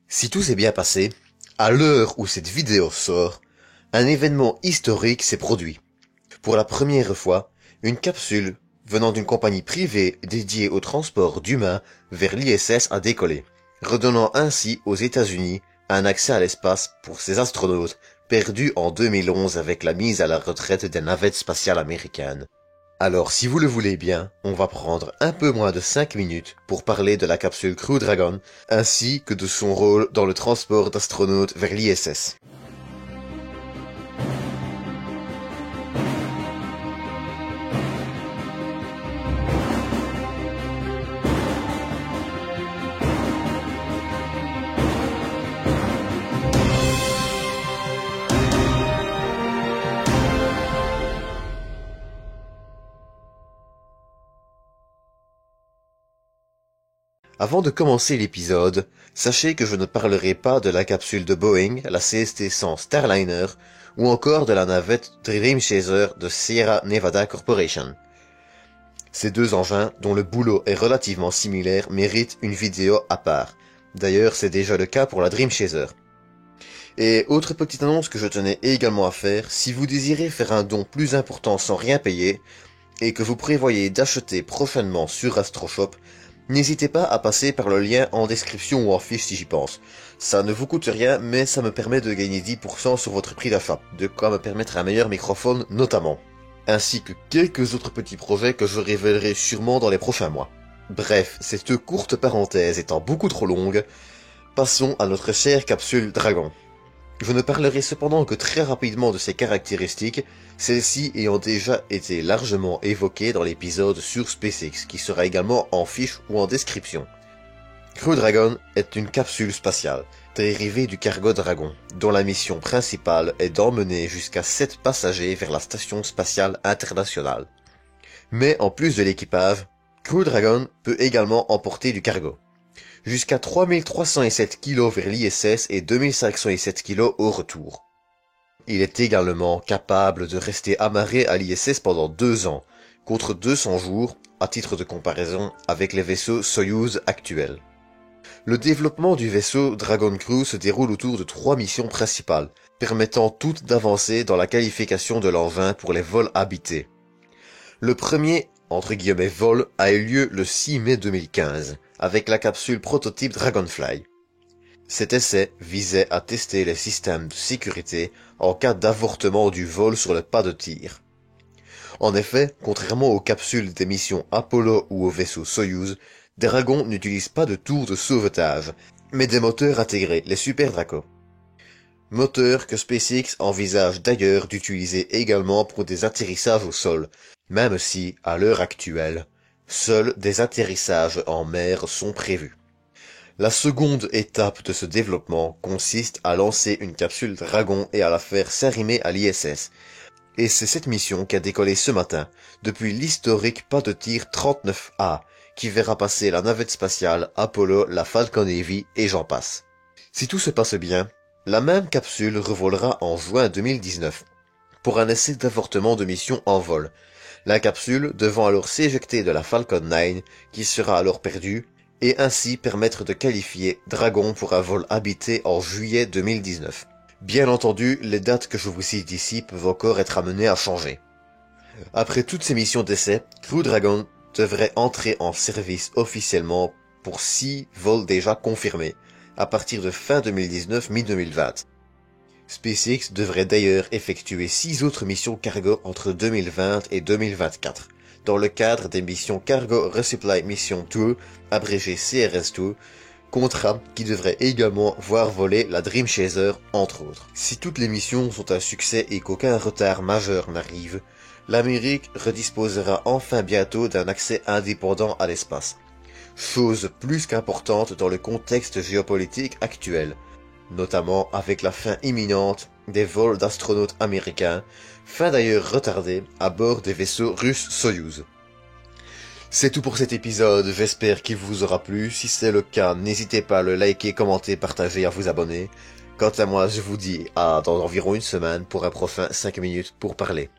Si tout s'est bien passé, à l'heure où cette vidéo sort, un événement historique s'est produit. Pour la première fois, une capsule venant d'une compagnie privée dédiée au transport d'humains vers l'ISS a décollé, redonnant ainsi aux États-Unis un accès à l'espace pour ces astronautes perdus en 2011 avec la mise à la retraite des navettes spatiales américaines. Alors si vous le voulez bien, on va prendre un peu moins de 5 minutes pour parler de la capsule Crew Dragon, ainsi que de son rôle dans le transport d'astronautes vers l'ISS. Avant de commencer l'épisode, sachez que je ne parlerai pas de la capsule de Boeing, la CST-100 Starliner, ou encore de la navette Dream Chaser de Sierra Nevada Corporation. Ces deux engins, dont le boulot est relativement similaire, méritent une vidéo à part. D'ailleurs, c'est déjà le cas pour la Dream Chaser. Et autre petite annonce que je tenais également à faire, si vous désirez faire un don plus important sans rien payer, et que vous prévoyez d'acheter prochainement sur AstroShop, n'hésitez pas à passer par le lien en description ou en fiche si j'y pense. Ça ne vous coûte rien, mais ça me permet de gagner 10% sur votre prix d'achat, de quoi me permettre un meilleur microphone notamment, ainsi que quelques autres petits projets que je révélerai sûrement dans les prochains mois. Bref, cette courte parenthèse étant beaucoup trop longue, passons à notre chère capsule Dragon. Je ne parlerai cependant que très rapidement de ses caractéristiques, celles-ci ayant déjà été largement évoquées dans l'épisode sur SpaceX, qui sera également en fiche ou en description. Crew Dragon est une capsule spatiale, dérivée du cargo Dragon, dont la mission principale est d'emmener jusqu'à 7 passagers vers la Station Spatiale Internationale. Mais en plus de l'équipage, Crew Dragon peut également emporter du cargo. Jusqu'à 3307 kg vers l'ISS et 2507 kg au retour. Il est également capable de rester amarré à l'ISS pendant 2 ans, contre 200 jours, à titre de comparaison avec les vaisseaux Soyuz actuels. Le développement du vaisseau Dragon Crew se déroule autour de 3 missions principales, permettant toutes d'avancer dans la qualification de l'engin pour les vols habités. Le premier, entre guillemets vol, a eu lieu le 6 mai 2015, avec la capsule prototype Dragonfly. Cet essai visait à tester les systèmes de sécurité en cas d'avortement du vol sur le pas de tir. En effet, contrairement aux capsules des missions Apollo ou aux vaisseaux Soyuz, Dragon n'utilise pas de tour de sauvetage, mais des moteurs intégrés, les Super Draco. Moteurs que SpaceX envisage d'ailleurs d'utiliser également pour des atterrissages au sol, même si, à l'heure actuelle, seuls des atterrissages en mer sont prévus. La seconde étape de ce développement consiste à lancer une capsule Dragon et à la faire s'arrimer à l'ISS. Et c'est cette mission qui a décollé ce matin, depuis l'historique pas de tir 39A, qui verra passer la navette spatiale Apollo, la Falcon Heavy et j'en passe. Si tout se passe bien, la même capsule revolera en juin 2019, pour un essai d'avortement de mission en vol, la capsule devant alors s'éjecter de la Falcon 9, qui sera alors perdue, et ainsi permettre de qualifier Dragon pour un vol habité en juillet 2019. Bien entendu, les dates que je vous cite ici peuvent encore être amenées à changer. Après toutes ces missions d'essai, Crew Dragon devrait entrer en service officiellement pour 6 vols déjà confirmés, à partir de fin 2019, mi-2020. SpaceX devrait d'ailleurs effectuer 6 autres missions cargo entre 2020 et 2024, dans le cadre des missions Cargo Resupply Mission 2, abrégé CRS2, contrat qui devrait également voir voler la Dream Chaser entre autres. Si toutes les missions sont un succès et qu'aucun retard majeur n'arrive, l'Amérique redisposera enfin bientôt d'un accès indépendant à l'espace. Chose plus qu'importante dans le contexte géopolitique actuel, notamment avec la fin imminente des vols d'astronautes américains, fin d'ailleurs retardée à bord des vaisseaux russes Soyuz. C'est tout pour cet épisode, j'espère qu'il vous aura plu. Si c'est le cas, n'hésitez pas à le liker, commenter, partager et à vous abonner. Quant à moi, je vous dis à dans environ une semaine pour un prochain 5 minutes pour parler.